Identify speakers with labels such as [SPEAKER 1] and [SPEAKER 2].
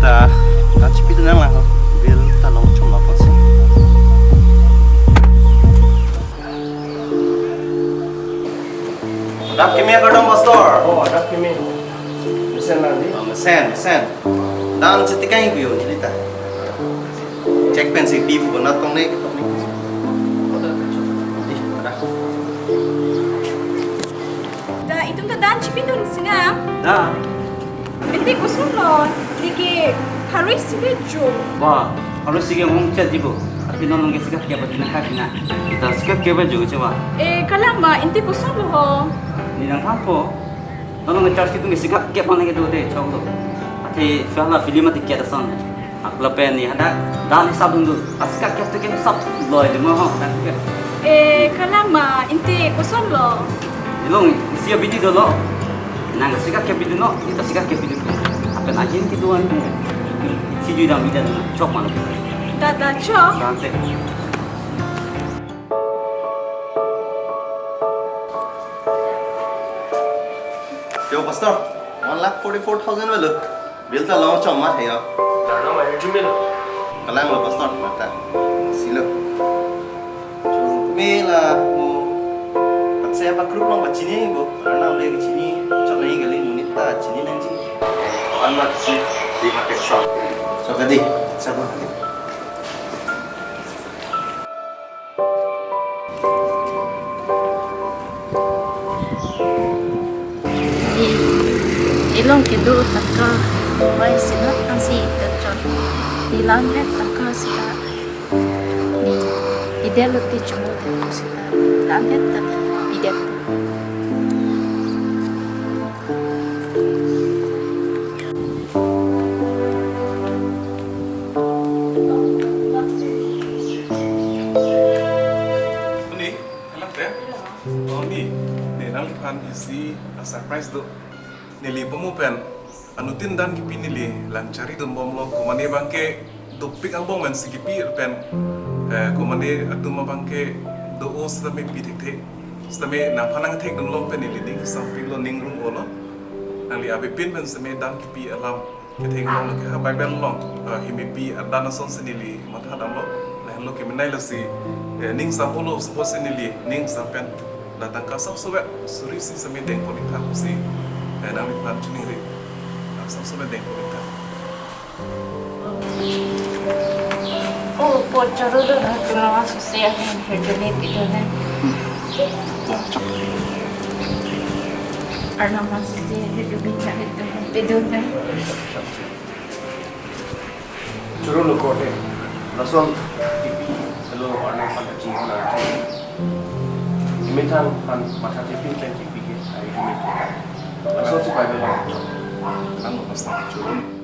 [SPEAKER 1] ta chipi nang lang bil ta long chom la pasi dak kimia gadong pastor
[SPEAKER 2] dak kimi. Mesen lagi.
[SPEAKER 1] sen dan cetikai bio ni ta check pen si pi bu na tong ne
[SPEAKER 3] Da itong tadaan chipi dun singa.
[SPEAKER 1] da
[SPEAKER 3] Hindi ko sunod. Ligi Paris video.
[SPEAKER 4] 와, 바로 시계 몽짜 지고 앞에 넣는 게 시각 개발 되는 카피나 이따 시각 개발 주고 봐.
[SPEAKER 3] Kalang ma hindi ko sunod ho.
[SPEAKER 4] 니랑 탐포 너는 그 짜식 둥게 시각 개발하는 게 도대 저거. 아티 필라 필름한테 깨다선 아클라 펜이 하다 단 sabung도 아스각 개트게 삽 로이드 뭐
[SPEAKER 3] Kalang ma hindi ko sunod.
[SPEAKER 4] 이롱 시야 비디도 로 nang sikat ke bidu no kita sikat ke bidu apa najin gitu ande si juda mida na chok man
[SPEAKER 3] Da cho.
[SPEAKER 4] kante
[SPEAKER 1] yo pastor 1,44,000 velo bil ta long chom ma thaya
[SPEAKER 2] Karena mah jumil.
[SPEAKER 1] kalang lo pastor mata silo me la mo saya pak grup long bacini bo karena le chini chot nahi gali munita chini nang ji anak si di market shop so kadi sabo
[SPEAKER 5] Ilong kidu taka wai sinat ang si terjun di langit taka sita di idelo ti chumo te sita langit tan idep
[SPEAKER 2] Ni, enak deh. Oh ni, nang lipan isi surprise do. Nili pemupen, anutin dan kipi nili lancari dun bom lo kumane bangke dopik ang bom men sikipi pen kumane atuma bangke do o stame pitek stame na panang tek dun lo pen nili ding samping lo ningrung olo nali abe pin pen stame dan kipi alam keteng lo ke habai ben lo himipi adana son senili matha dam lo lain lo ke menai lo si ning sampolo suppose nili ning sampen datang kasap sobat suri si stame deng politak si nang lipan cuni ri sampai deng kita
[SPEAKER 5] oh po charo do na tunawa susya hen herdone pidone arna masya herdone chare pidone
[SPEAKER 2] curu lo kote
[SPEAKER 1] rasul tipi hello arna pada chi hona
[SPEAKER 2] imitan pan mata tipi kan tipi ke ai imitan rasul si pai lo ang pasta curu